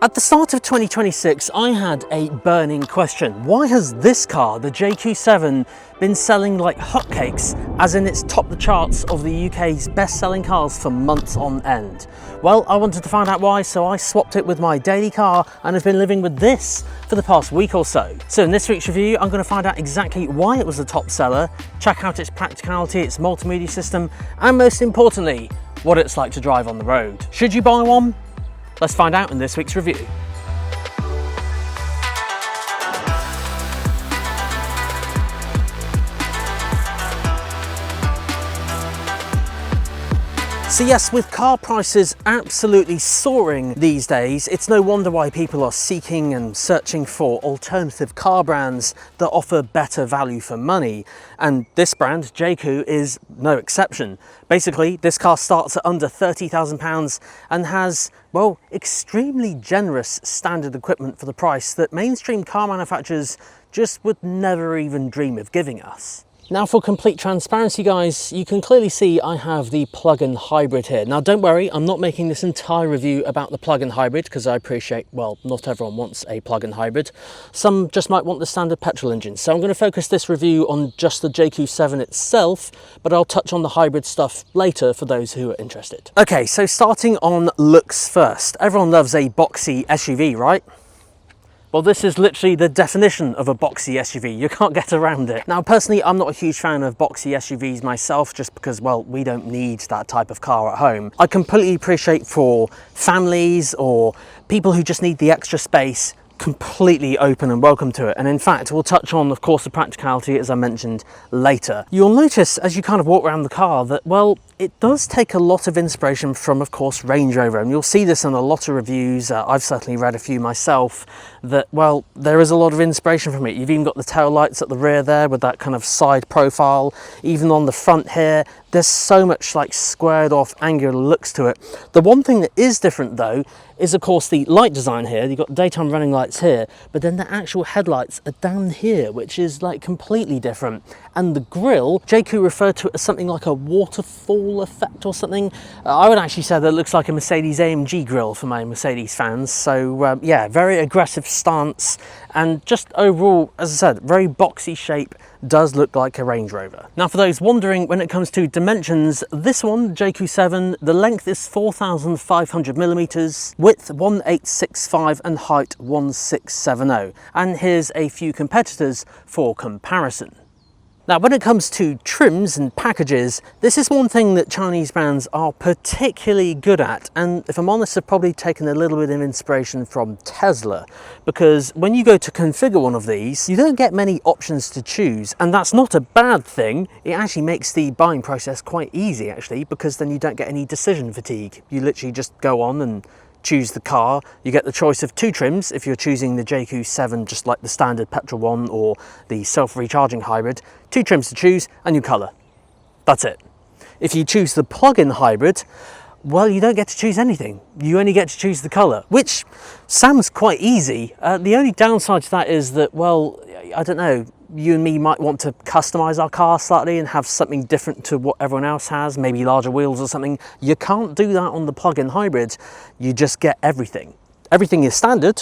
At the start of 2026, I had a burning question. Why has this car, the JAECOO 7, been selling like hotcakes, as in it's topped the charts of the UK's best-selling cars for months on end? Well, I wanted to find out why, so I swapped it with my daily car and have been living with this for the past week or so. So in this week's review, I'm going to find out exactly why it was a top seller, check out its practicality, its multimedia system, and most importantly, what it's like to drive on the road. Should you buy one? Let's find out in this week's review. So yes, with car prices absolutely soaring these days, it's no wonder why people are seeking and searching for alternative car brands that offer better value for money. And this brand, JAECOO, is no exception. Basically, this car starts at under £30,000 and has, well, extremely generous standard equipment for the price that mainstream car manufacturers just would never even dream of giving us. Now, for complete transparency, guys, you can clearly see I have the plug-in hybrid here. Now, don't worry, I'm not making this entire review about the plug-in hybrid because I appreciate, well, not everyone wants a plug-in hybrid. Some just might want the standard petrol engine. So I'm going to focus this review on just the JAECOO 7 itself, but I'll touch on the hybrid stuff later for those who are interested. Okay, so starting on looks first. Everyone loves a boxy SUV, right? Well, this is literally the definition of a boxy SUV. You can't get around it. Now, personally, I'm not a huge fan of boxy SUVs myself, just because, well, we don't need that type of car at home. I completely appreciate for families or people who just need the extra space, completely open and welcome to it. And in fact, we'll touch on, of course, the practicality, as I mentioned, later. You'll notice as you kind of walk around the car that, well, it does take a lot of inspiration from, of course, Range Rover, and you'll see this in a lot of reviews. I've certainly read a few myself, that, well, there is a lot of inspiration from it. You've even got the tail lights at the rear there with that kind of side profile. Even on the front here, there's so much like squared off angular looks to it. The one thing that is different though is, of course, the light design here. You've got daytime running lights here, but then the actual headlights are down here, which is like completely different. And the grille, JAECOO referred to it as something like a waterfall effect or something. I would actually say that it looks like a Mercedes AMG grille for my Mercedes fans. So yeah, very aggressive stance, and just overall, as I said, very boxy shape. Does look like a Range Rover. Now, for those wondering, when it comes to dimensions, this one, JAECOO 7, the length is 4,500 millimeters, width 1865 and height 1670. And here's a few competitors for comparison. Now, when it comes to trims and packages, this is one thing that Chinese brands are particularly good at, and if I'm honest, I've probably taken a little bit of inspiration from Tesla, because when you go to configure one of these, you don't get many options to choose, and that's not a bad thing. It actually makes the buying process quite easy, actually, because then you don't get any decision fatigue. You literally just go on and choose the car. You get the choice of two trims if you're choosing the JAECOO 7, just like the standard petrol one or the self-recharging hybrid. Two trims to choose and your colour. That's it. If you choose the plug-in hybrid, well, you don't get to choose anything. You only get to choose the colour, which sounds quite easy. The only downside to that is that, well, I don't know, you and me might want to customize our car slightly and have something different to what everyone else has, maybe larger wheels or something. You can't do that on the plug-in hybrid. You just get everything. Everything is standard,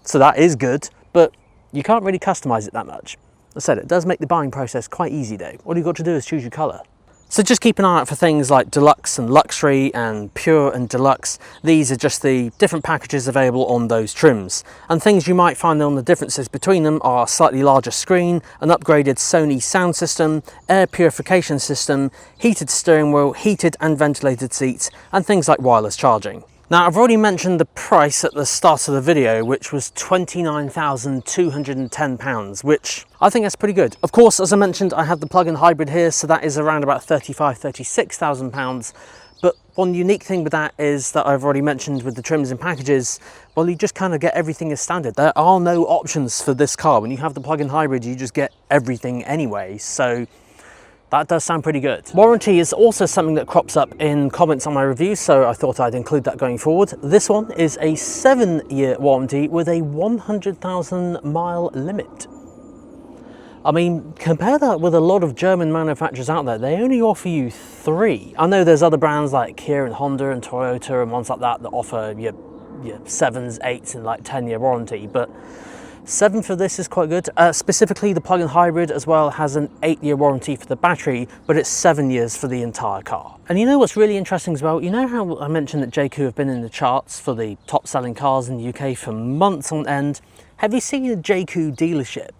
so that is good, but you can't really customize it that much. As I said, it does make the buying process quite easy though. All you've got to do is choose your color. So just keep an eye out for things like Deluxe and Luxury and Pure and Deluxe. These are just the different packages available on those trims. And things you might find on the differences between them are a slightly larger screen, an upgraded Sony sound system, air purification system, heated steering wheel, heated and ventilated seats, and things like wireless charging. Now, I've already mentioned the price at the start of the video, which was £29,210, which I think that's pretty good. Of course, as I mentioned, I have the plug-in hybrid here, so that is around about £36,000. But one unique thing with that is that I've already mentioned with the trims and packages, well, you just kind of get everything as standard. There are no options for this car. When you have the plug-in hybrid, you just get everything anyway. So that does sound pretty good. Warranty is also something that crops up in comments on my reviews, so I thought I'd include that going forward. This one is a 7-year warranty with a 100,000 mile limit. I mean, compare that with a lot of German manufacturers out there. They only offer you 3. I know there's other brands like Kia and Honda and Toyota and ones like that that offer you your 7s, 8s in like 10-year warranty, but 7 for this is quite good. Specifically, the plug-in hybrid as well has an 8-year warranty for the battery, but it's 7 years for the entire car. And you know what's really interesting as well? You know how I mentioned that JAECOO have been in the charts for the top selling cars in the UK for months on end? Have you seen a JAECOO dealership?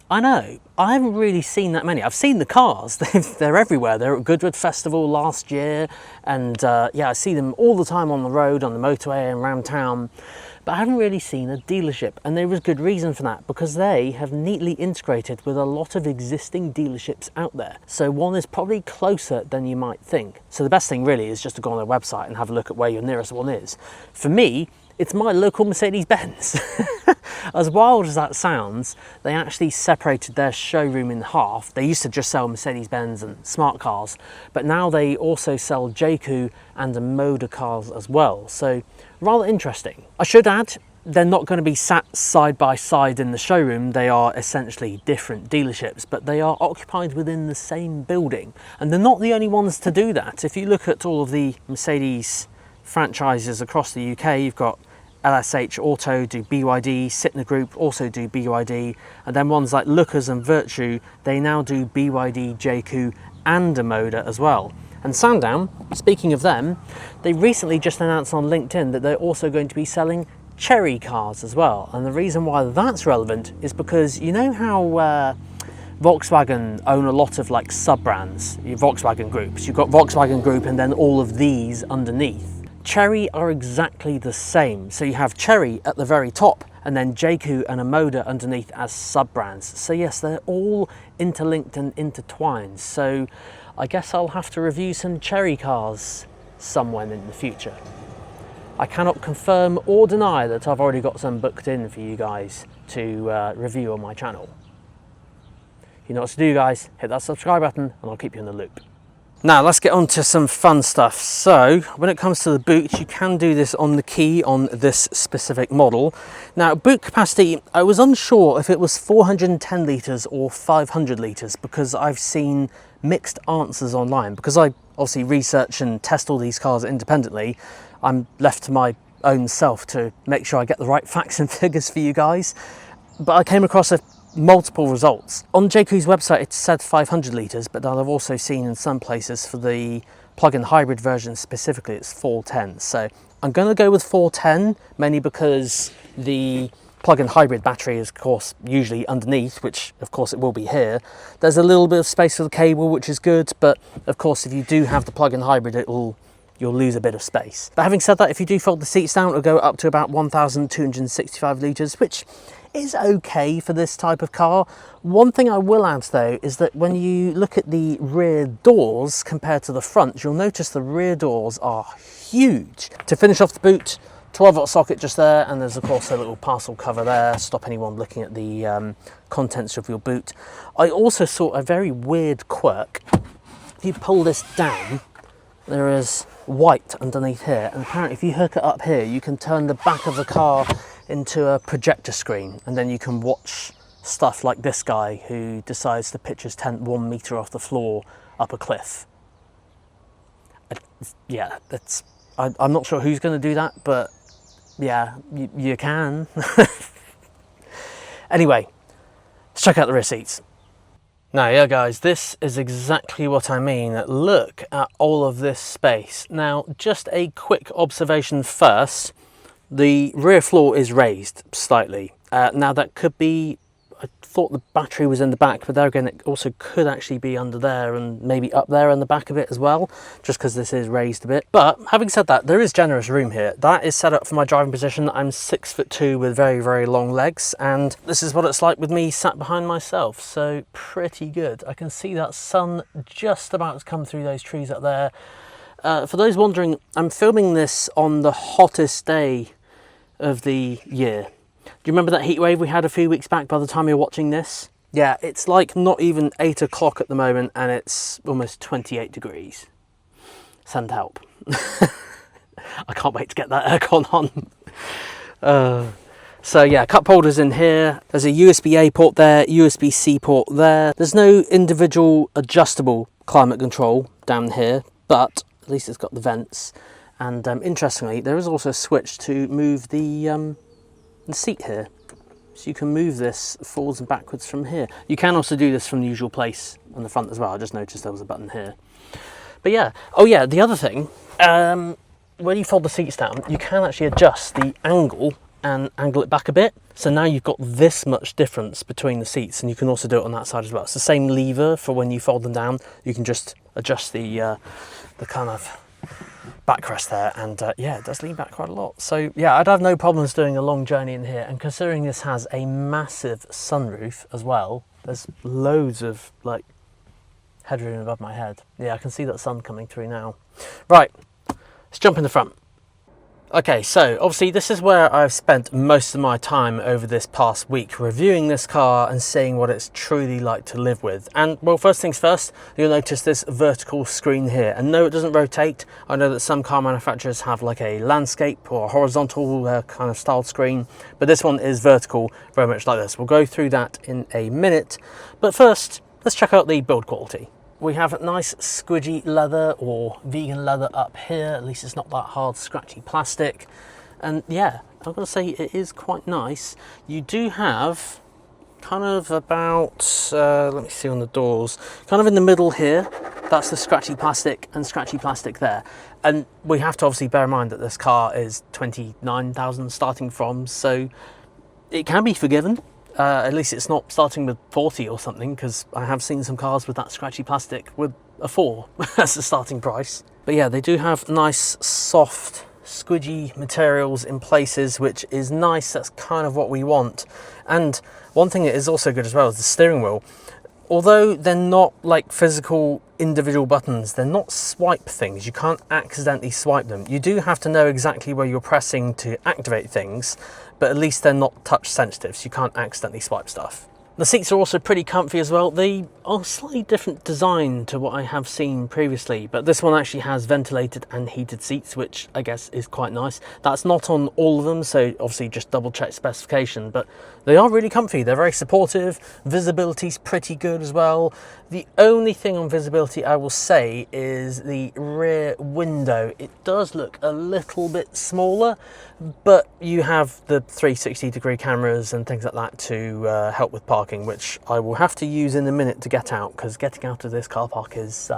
I know, I haven't really seen that many. I've seen the cars, they're everywhere. They're at Goodwood Festival last year, and yeah, I see them all the time on the road, on the motorway and around town. But I haven't really seen a dealership, and there is good reason for that, because they have neatly integrated with a lot of existing dealerships out there. So one is probably closer than you might think. So the best thing really is just to go on their website and have a look at where your nearest one is. For me, it's my local Mercedes-Benz. As wild as that sounds, they actually separated their showroom in half. They used to just sell Mercedes-Benz and smart cars, but now they also sell JAECOO and Moda cars as well. So rather interesting. I should add, they're not going to be sat side by side in the showroom. They are essentially different dealerships, but they are occupied within the same building. And they're not the only ones to do that. If you look at all of the Mercedes franchises across the UK, you've got LSH Auto do BYD, Sytner Group also do BYD, and then ones like Lookers and Virtue, they now do BYD, JAECOO and Moda as well. And Sandown, speaking of them, they recently just announced on LinkedIn that they're also going to be selling Chery cars as well. And the reason why that's relevant is because you know how Volkswagen own a lot of like sub-brands, your Volkswagen groups. You've got Volkswagen Group and then all of these underneath. Chery are exactly the same. So you have Chery at the very top and then JAECOO and Moda underneath as sub-brands. So yes, they're all interlinked and intertwined. So I guess I'll have to review some Chery cars somewhere in the future. I cannot confirm or deny that I've already got some booked in for you guys to review on my channel. You know what to do, guys. Hit that subscribe button and I'll keep you in the loop. Now let's get on to some fun stuff. So when it comes to the boot, you can do this on the key on this specific model. Now boot capacity, I was unsure if it was 410 litres or 500 litres because I've seen mixed answers online. Because I obviously research and test all these cars independently, I'm left to my own self to make sure I get the right facts and figures for you guys. But I came across multiple results. On JAECOO's website it said 500 litres, but I've also seen in some places for the plug-in hybrid version specifically it's 410. So I'm going to go with 410, mainly because the plug-in hybrid battery is of course usually underneath, which of course it will be here. There's a little bit of space for the cable, which is good, but of course if you do have the plug-in hybrid you'll lose a bit of space. But having said that, if you do fold the seats down, it'll go up to about 1,265 litres, which is okay for this type of car. One thing I will add though is that when you look at the rear doors compared to the front, you'll notice the rear doors are huge. To finish off the boot, 12-volt socket just there, and there's of course a little parcel cover there, stop anyone looking at the contents of your boot. I also saw a very weird quirk. If you pull this down, there is white underneath here, and apparently if you hook it up here, you can turn the back of the car into a projector screen, and then you can watch stuff like this guy who decides to pitch his tent 1 metre off the floor up a cliff. Yeah, I'm not sure who's going to do that, but yeah, you can. Anyway, let's check out the rear seats. Now, yeah guys, this is exactly what I mean. Look at all of this space. Now, just a quick observation first. The rear floor is raised slightly. Now that could be, I thought the battery was in the back, but there again it also could actually be under there and maybe up there in the back of it as well, just because this is raised a bit. But having said that, there is generous room here. That is set up for my driving position. I'm 6'2" with very, very long legs, and this is what it's like with me sat behind myself, so pretty good. I can see that sun just about to come through those trees up there. For those wondering, I'm filming this on the hottest day of the year. Do you remember that heat wave we had a few weeks back by the time you're watching this? Yeah, it's like not even 8 o'clock at the moment and it's almost 28 degrees. Send help. I can't wait to get that aircon on. So yeah, cup holders in here. There's a USB-A port there, USB-C port there. There's no individual adjustable climate control down here, but at least it's got the vents. And interestingly, there is also a switch to move the seat here. So you can move this forwards and backwards from here. You can also do this from the usual place on the front as well. I just noticed there was a button here. But yeah, oh yeah, the other thing, when you fold the seats down, you can actually adjust the angle and angle it back a bit. So now you've got this much difference between the seats, and you can also do it on that side as well. It's the same lever for when you fold them down. You can just adjust the kind of backrest there, and yeah, it does lean back quite a lot. So yeah, I'd have no problems doing a long journey in here, and considering this has a massive sunroof as well, there's loads of like headroom above my head. Yeah, I can see that sun coming through now. Right, let's jump in the front. Okay, so obviously this is where I've spent most of my time over this past week, reviewing this car and seeing what it's truly like to live with. And well, first things first, you'll notice this vertical screen here. And no, it doesn't rotate. I know that some car manufacturers have like a landscape or a horizontal kind of styled screen, but this one is vertical, very much like this. We'll go through that in a minute. But first, let's check out the build quality. We have nice squidgy leather or vegan leather up here. At least it's not that hard, scratchy plastic. And yeah, I've got to say it is quite nice. You do have kind of about, let me see on the doors, kind of in the middle here, that's the scratchy plastic and scratchy plastic there. And we have to obviously bear in mind that this car is 29,000 starting from, so it can be forgiven. At least it's not starting with 40 or something, because I have seen some cars with that scratchy plastic with a 4 as the starting price. But yeah, they do have nice, soft, squidgy materials in places, which is nice. That's kind of what we want. And one thing that is also good as well is the steering wheel. Although they're not like physical individual buttons, they're not swipe things. You can't accidentally swipe them. You do have to know exactly where you're pressing to activate things, but at least they're not touch sensitive, so you can't accidentally swipe stuff. The seats are also pretty comfy as well. They are slightly different design to what I have seen previously, but this one actually has ventilated and heated seats, which I guess is quite nice. That's not on all of them, so obviously just double check specification, but they are really comfy. They're very supportive. Visibility's pretty good as well. The only thing on visibility I will say is the rear window. It does look a little bit smaller, but you have the 360-degree cameras and things like that to help with parking, which I will have to use in a minute to get out, because getting out of this car park is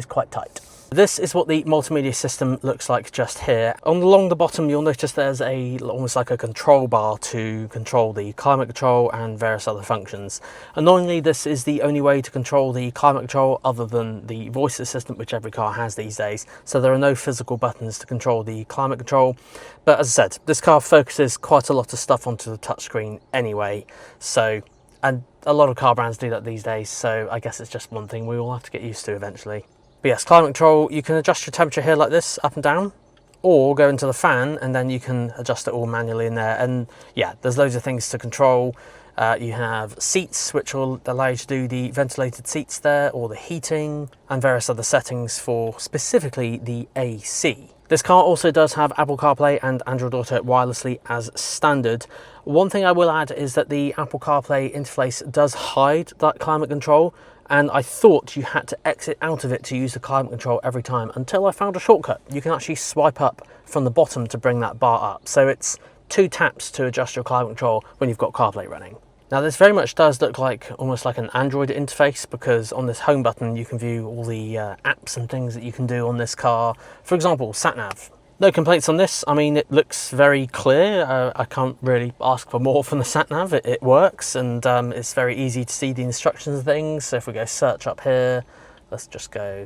quite tight. This is what the multimedia system looks like just here. Along the bottom, you'll notice there's almost like a control bar to control the climate control and various other functions. Annoyingly, this is the only way to control the climate control other than the voice assistant, which every car has these days. So there are no physical buttons to control the climate control. But as I said, this car focuses quite a lot of stuff onto the touchscreen anyway. So, and a lot of car brands do that these days. So I guess it's just one thing we all have to get used to eventually. But yes, climate control, you can adjust your temperature here like this, up and down, or go into the fan and then you can adjust it all manually in there. And yeah, there's loads of things to control. You have seats, which will allow you to do the ventilated seats there, or the heating, and various other settings for specifically the AC. This car also does have Apple CarPlay and Android Auto wirelessly as standard. One thing I will add is that the Apple CarPlay interface does hide that climate control, and I thought you had to exit out of it to use the climate control every time, until I found a shortcut. You can actually swipe up from the bottom to bring that bar up. So it's 2 taps to adjust your climate control when you've got CarPlay running. Now this very much does look like almost like an Android interface, because on this home button you can view all the apps and things that you can do on this car. For example, sat-nav. No complaints on this. I mean, it looks very clear. I can't really ask for more from the sat-nav. It works, and it's very easy to see the instructions and things. So if we go search up here, let's just go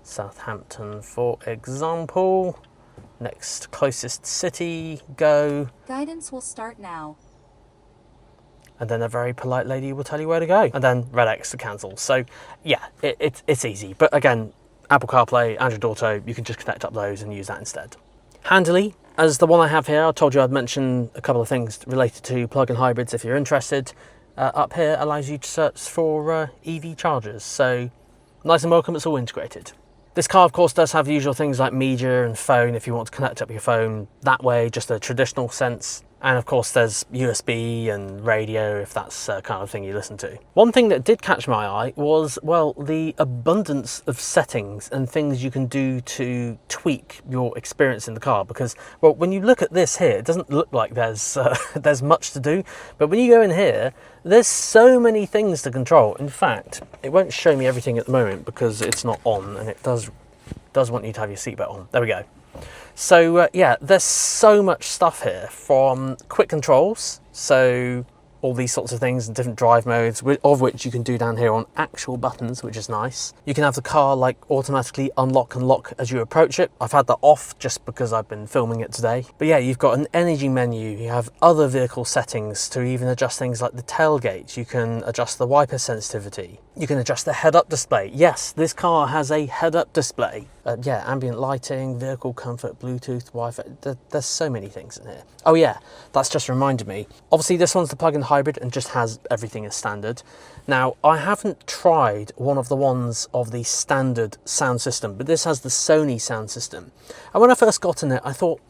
Southampton for example. Next closest city, go. Guidance will start now. And then a very polite lady will tell you where to go. And then red X to cancel. So yeah, it's easy. But again, Apple CarPlay, Android Auto, you can just connect up those and use that instead. Handily, as the one I have here, I told you I'd mention a couple of things related to plug-in hybrids if you're interested. Up here allows you to search for EV chargers. So nice and welcome, it's all integrated. This car, of course, does have the usual things like media and phone if you want to connect up your phone that way, just a traditional sense. And of course there's USB and radio if that's the kind of thing you listen to. One thing that did catch my eye was, well, the abundance of settings and things you can do to tweak your experience in the car. Because, well, when you look at this here, it doesn't look like there's there's much to do. But when you go in here, there's so many things to control. In fact, it won't show me everything at the moment because it's not on, and it does want you to have your seatbelt on. There we go. So yeah, there's so much stuff here, from quick controls, so all these sorts of things and different drive modes, of which you can do down here on actual buttons, which is nice. You can have the car like automatically unlock and lock as you approach it. I've had that off just because I've been filming it today. But yeah, you've got an energy menu, you have other vehicle settings to even adjust things like the tailgate. You can adjust the wiper sensitivity. You can adjust the head-up display. Yes, this car has a head-up display. Yeah, ambient lighting, vehicle comfort, Bluetooth, Wi-Fi. There's so many things in here. Oh yeah, that's just reminded me. Obviously this one's the plug-in hybrid and just has everything as standard. Now, I haven't tried one of the ones of the standard sound system, but this has the Sony sound system. And when I first got in it, I thought,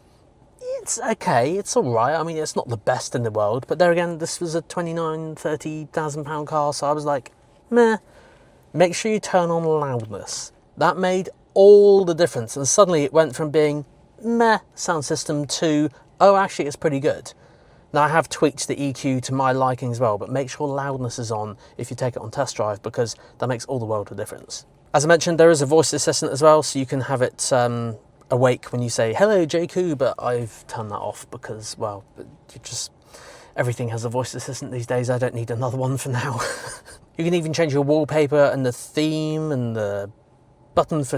it's okay, it's all right. I mean, it's not the best in the world, but there again, this was a £29,000-30,000 car, so I was like, meh. Make sure you turn on loudness. That made all the difference, and suddenly it went from being meh sound system to, oh, actually it's pretty good. Now, I have tweaked the EQ to my liking as well, but make sure loudness is on if you take it on test drive, because that makes all the world of difference. As I mentioned, there is a voice assistant as well, so you can have it awake when you say, hello, JAECOO, but I've turned that off because, well, everything has a voice assistant these days. I don't need another one for now. You can even change your wallpaper and the theme and the button for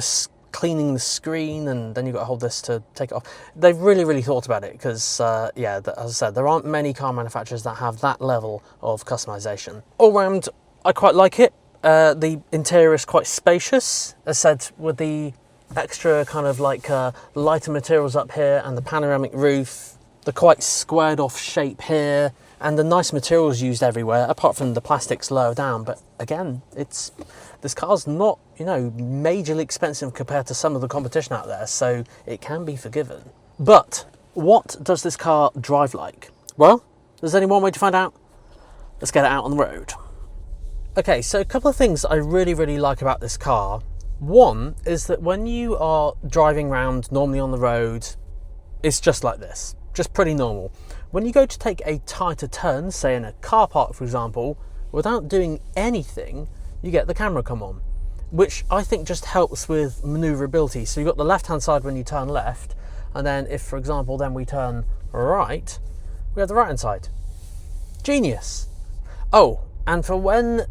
cleaning the screen, and then you've got to hold this to take it off. They've really thought about it because, yeah, as I said, there aren't many car manufacturers that have that level of customization. All round, I quite like it. The interior is quite spacious, as said, with the extra kind of like lighter materials up here and the panoramic roof, the quite squared off shape here, and the nice materials used everywhere, apart from the plastics lower down. But again, this car's not, you know, majorly expensive compared to some of the competition out there, so it can be forgiven. But what does this car drive like? Well, there's only one way to find out. Let's get it out on the road. Okay, so a couple of things I really like about this car. One is that when you are driving around normally on the road, it's just like this, just pretty normal. When you go to take a tighter turn, say in a car park for example, without doing anything, you get the camera come on, which I think just helps with maneuverability. So you've got the left hand side when you turn left, and then if for example then we turn right, we have the right hand side. Genius. Oh, and for when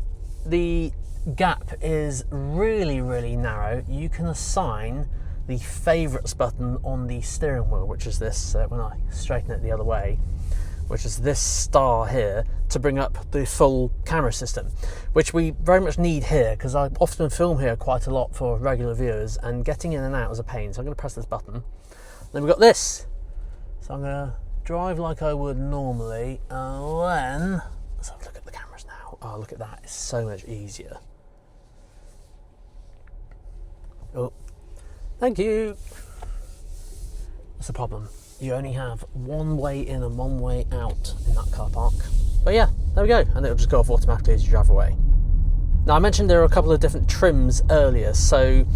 the gap is really narrow, you can assign the favourites button on the steering wheel, which is this, when I straighten it the other way, which is this star here, to bring up the full camera system, which we very much need here because I often film here quite a lot for regular viewers, and getting in and out is a pain. So I'm going to press this button. Then we've got this. So I'm going to drive like I would normally, and then let's have a look at the cameras now. Oh, look at that, it's so much easier. Oh, thank you. That's the problem. You only have one way in and one way out in that car park. But yeah, there we go. And it'll just go off automatically as you drive away. Now, I mentioned there are a couple of different trims earlier, so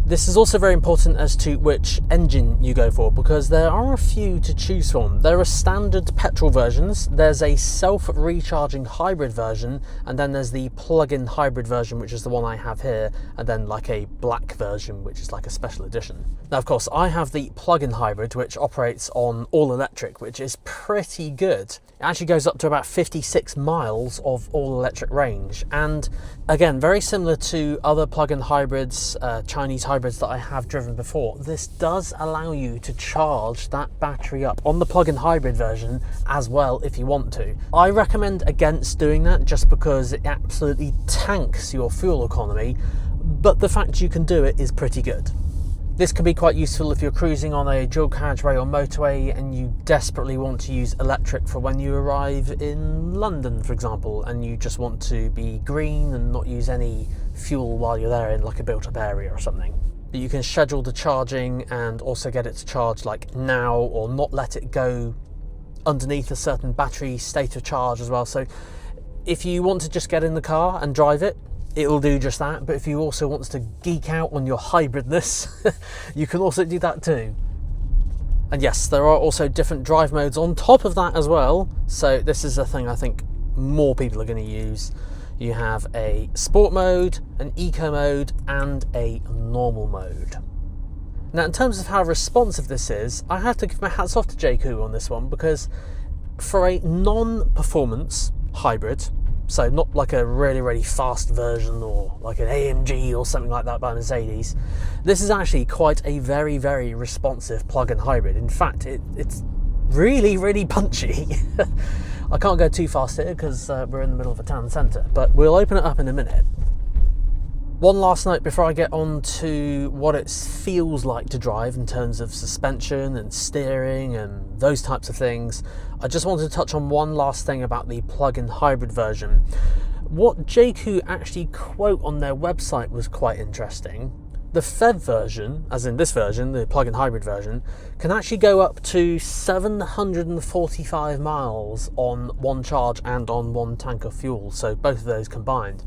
this is also very important as to which engine you go for, because there are a few to choose from. There are standard petrol versions, there's a self-recharging hybrid version, and then there's the plug-in hybrid version, which is the one I have here, and then like a black version, which is like a special edition. Now, of course, I have the plug-in hybrid, which operates on all electric, which is pretty good. It actually goes up to about 56 miles of all electric range, and again, very similar to other plug-in hybrids, Chinese hybrids that I have driven before, this does allow you to charge that battery up on the plug-in hybrid version as well if you want to. I recommend against doing that just because it absolutely tanks your fuel economy, but the fact you can do it is pretty good. This can be quite useful if you're cruising on a dual carriageway or motorway and you desperately want to use electric for when you arrive in London, for example, and you just want to be green and not use any fuel while you're there in like a built-up area or something. But you can schedule the charging and also get it to charge like now, or not let it go underneath a certain battery state of charge as well. So if you want to just get in the car and drive it, it'll do just that. But if you also want to geek out on your hybridness, you can also do that too. And yes, there are also different drive modes on top of that as well. So this is a thing I think more people are going to use. You have a sport mode, an eco mode, and a normal mode. Now, in terms of how responsive this is, I have to give my hats off to JAECOO on this one, because for a non-performance hybrid, so not like a really, really fast version or like an AMG or something like that by Mercedes, this is actually quite a very, very responsive plug-in hybrid. In fact, it's really, really punchy. I can't go too fast here because we're in the middle of a town centre, but we'll open it up in a minute. One last note before I get on to what it feels like to drive in terms of suspension and steering and those types of things. I just wanted to touch on one last thing about the plug-in hybrid version. What JAECOO actually quote on their website was quite interesting. The FEV version, as in this version, the plug-in hybrid version, can actually go up to 745 miles on one charge and on one tank of fuel, so both of those combined.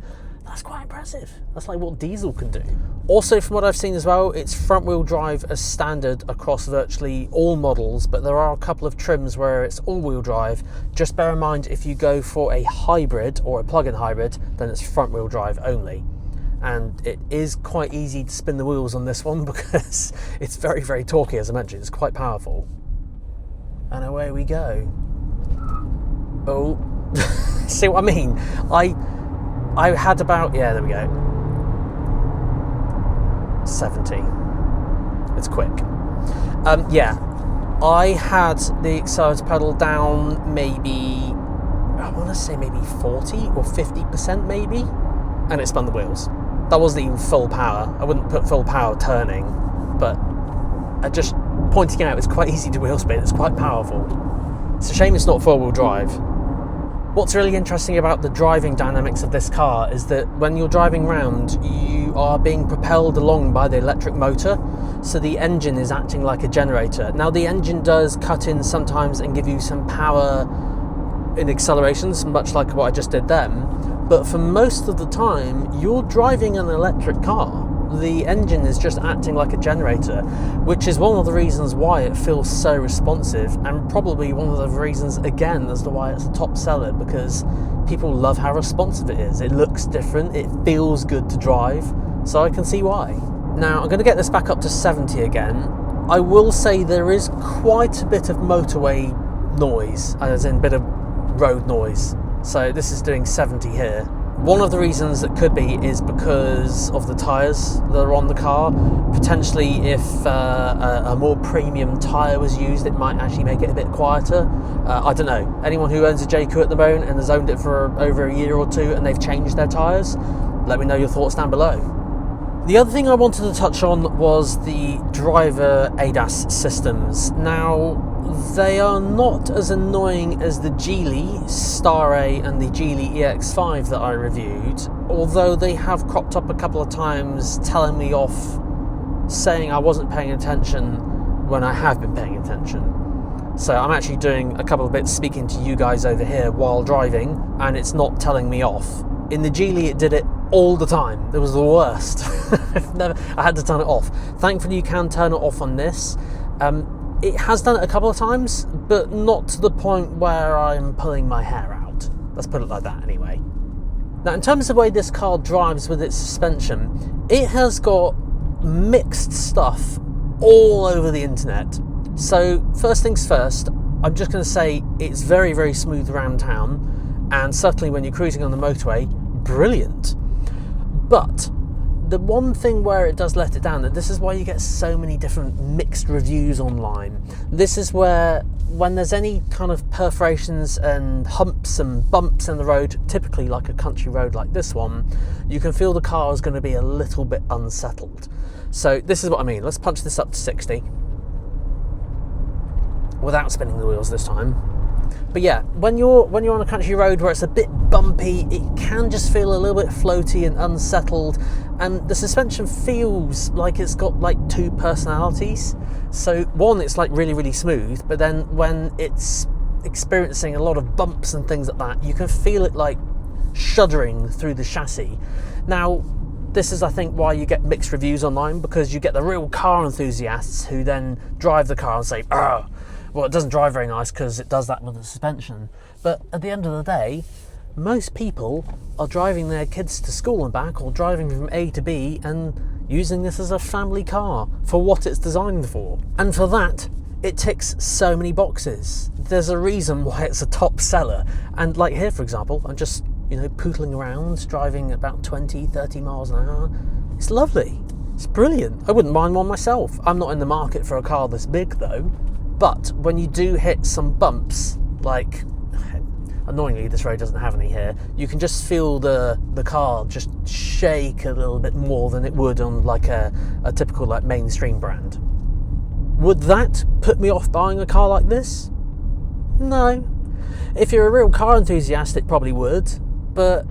That's quite impressive. That's like what diesel can do. Also, from what I've seen as well, it's front-wheel drive as standard across virtually all models, but there are a couple of trims where it's all-wheel drive. Just bear in mind, if you go for a hybrid or a plug-in hybrid, then it's front-wheel drive only. And it is quite easy to spin the wheels on this one because it's very, very torquey, as I mentioned. It's quite powerful. And away we go. Oh, see what I mean? I had about, yeah, there we go, 70. It's quick. Yeah, I had the accelerator pedal down maybe, I want to say maybe 40 or 50% maybe, and it spun the wheels. That wasn't even full power. I wouldn't put full power turning, but just pointing out, it's quite easy to wheel spin. It's quite powerful. It's a shame it's not four-wheel drive. What's really interesting about the driving dynamics of this car is that when you're driving around, you are being propelled along by the electric motor, so the engine is acting like a generator. Now, the engine does cut in sometimes and give you some power in accelerations, much like what I just did then, but for most of the time, you're driving an electric car. The engine is just acting like a generator, which is one of the reasons why it feels so responsive, and probably one of the reasons again as to why it's a top seller, because people love how responsive it is. It looks different, it feels good to drive, so I can see why. Now I'm going to get this back up to 70 again. I will say there is quite a bit of motorway noise, as in a bit of road noise, so this is doing 70 here. One of the reasons that could be is because of the tyres that are on the car. Potentially, if a more premium tyre was used, it might actually make it a bit quieter. I don't know. Anyone who owns a JAECOO at the moment and has owned it for over a year or two and they've changed their tyres, let me know your thoughts down below. The other thing I wanted to touch on was the driver ADAS systems. Now, they are not as annoying as the Geely Star A and the Geely EX5 that I reviewed, although they have cropped up a couple of times telling me off, saying I wasn't paying attention when I have been paying attention. So I'm actually doing a couple of bits speaking to you guys over here while driving, and it's not telling me off. In the Geely it did it all the time. It was the worst. I had to turn it off. Thankfully you can turn it off on this. It has done it a couple of times, but not to the point where I'm pulling my hair out. Let's put it like that anyway. Now, in terms of the way this car drives with its suspension, it has got mixed stuff all over the internet. So first things first, I'm just going to say it's very, very smooth around town, and certainly when you're cruising on the motorway, brilliant. But the one thing where it does let it down, and this is why you get so many different mixed reviews online, this is where when there's any kind of perforations and humps and bumps in the road, typically like a country road like this one, you can feel the car is going to be a little bit unsettled. So this is what I mean. Let's punch this up to 60 without spinning the wheels this time. But yeah, when you're on a country road where it's a bit bumpy, it can just feel a little bit floaty and unsettled, and the suspension feels like it's got like two personalities. So one, it's like really, really smooth, but then when it's experiencing a lot of bumps and things like that, you can feel it like shuddering through the chassis. Now, this is, I think, why you get mixed reviews online, because you get the real car enthusiasts who then drive the car and say, oh, well, it doesn't drive very nice because it does that with the suspension. But at the end of the day, most people are driving their kids to school and back, or driving from A to B and using this as a family car for what it's designed for. And for that, it ticks so many boxes. There's a reason why it's a top seller. And like here, for example, I'm just, pootling around, driving about 20, 30 miles an hour. It's lovely. It's brilliant. I wouldn't mind one myself. I'm not in the market for a car this big though. But when you do hit some bumps, like, annoyingly this road doesn't have any here, you can just feel the car just shake a little bit more than it would on like a typical like mainstream brand. Would that put me off buying a car like this? No. If you're a real car enthusiast, it probably would. But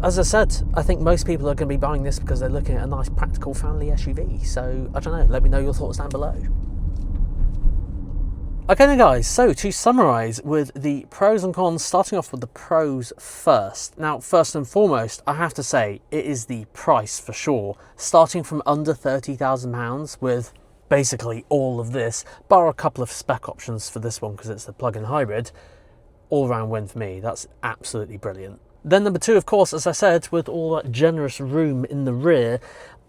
as I said, I think most people are going to be buying this because they're looking at a nice practical family SUV. So I don't know, let me know your thoughts down below. Okay then guys, so to summarise with the pros and cons, starting off with the pros first. Now, first and foremost, I have to say it is the price for sure. Starting from under £30,000 with basically all of this, bar a couple of spec options for this one because it's the plug-in hybrid, all round win for me. That's absolutely brilliant. Then number two, of course, as I said, with all that generous room in the rear,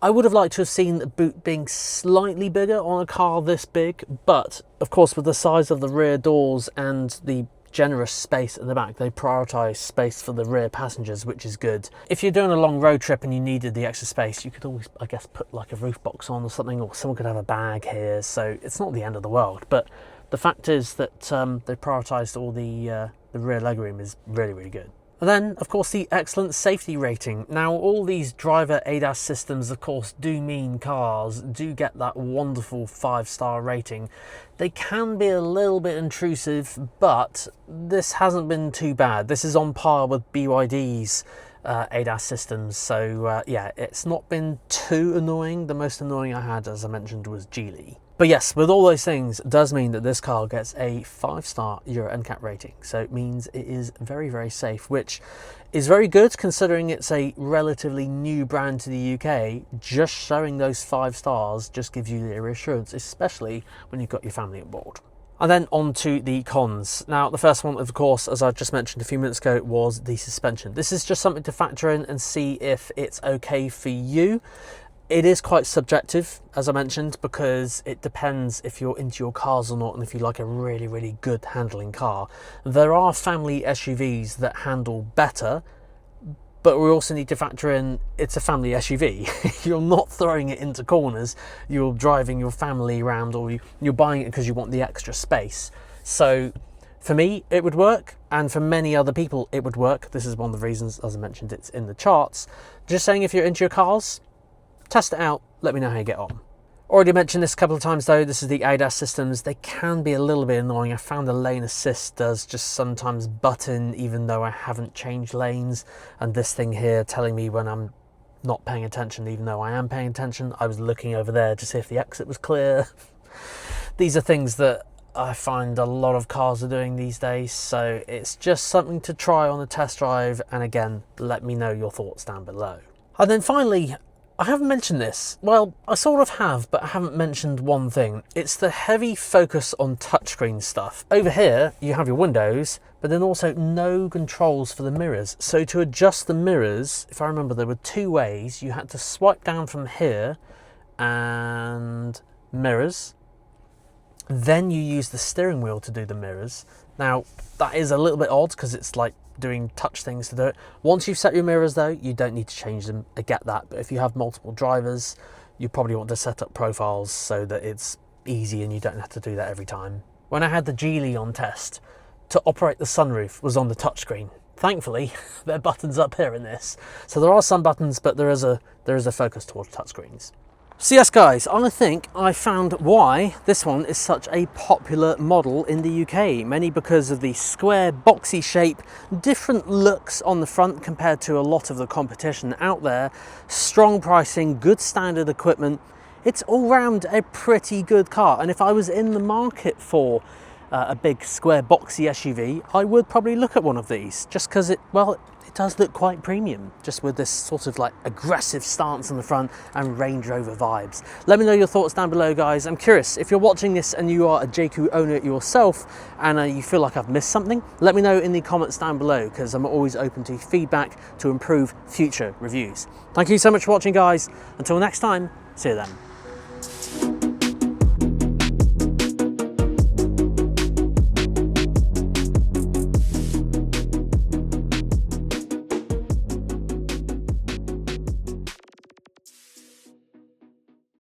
I would have liked to have seen the boot being slightly bigger on a car this big, but of course with the size of the rear doors and the generous space at the back, they prioritise space for the rear passengers, which is good. If you're doing a long road trip and you needed the extra space, you could always, I guess, put like a roof box on or something, or someone could have a bag here, so it's not the end of the world. But the fact is that they prioritised all the rear legroom is really, really good. And then, of course, the excellent safety rating. Now, all these driver ADAS systems, of course, do mean cars do get that wonderful 5-star rating. They can be a little bit intrusive, but this hasn't been too bad. This is on par with BYD's ADAS systems. So, yeah, it's not been too annoying. The most annoying I had, as I mentioned, was Geely. But yes, with all those things, it does mean that this car gets a 5-star Euro NCAP rating. So it means it is very, very safe, which is very good considering it's a relatively new brand to the UK. Just showing those 5 stars just gives you the reassurance, especially when you've got your family on board. And then on to the cons. Now, the first one, of course, as I just mentioned a few minutes ago, was the suspension. This is just something to factor in and see if it's okay for you. It is quite subjective, as I mentioned, because it depends if you're into your cars or not and if you like a really, really good handling car. There are family SUVs that handle better, but we also need to factor in it's a family SUV. You're not throwing it into corners, you're driving your family around, or you're buying it because you want the extra space. So for me, it would work, and for many other people, it would work. This is one of the reasons, as I mentioned, it's in the charts. Just saying, if you're into your cars, test it out, let me know how you get on. Already mentioned this a couple of times though, this is the ADAS systems. They can be a little bit annoying. I found the lane assist does just sometimes butt in even though I haven't changed lanes, and this thing here telling me when I'm not paying attention even though I am paying attention. I was looking over there to see if the exit was clear. These are things that I find a lot of cars are doing these days, so it's just something to try on a test drive, and again, let me know your thoughts down below. And then finally, I haven't mentioned this. Well, I sort of have, but I haven't mentioned one thing. It's the heavy focus on touchscreen stuff. Over here, you have your windows, but then also no controls for the mirrors. So to adjust the mirrors, if I remember, there were 2 ways. You had to swipe down from here and mirrors. Then you use the steering wheel to do the mirrors. Now, that is a little bit odd because it's like doing touch things to do it. Once you've set your mirrors though, you don't need to change them. I get that, but if you have multiple drivers, you probably want to set up profiles so that it's easy and you don't have to do that every time. When I had the Geely on test, to operate the sunroof was on the touchscreen. Thankfully, there are buttons up here in this. So there are some buttons, but there is a focus towards touchscreens. So yes guys, I think I found why this one is such a popular model in the UK, mainly because of the square boxy shape, different looks on the front compared to a lot of the competition out there, strong pricing, good standard equipment. It's all round a pretty good car, and if I was in the market for a big square boxy SUV, I would probably look at one of these just because it does look quite premium, just with this sort of like aggressive stance on the front and Range Rover vibes. Let me know your thoughts down below, guys. I'm curious, if you're watching this and you are a JAECOO owner yourself and you feel like I've missed something, let me know in the comments down below, because I'm always open to feedback to improve future reviews. Thank you so much for watching, guys. Until next time, see you then.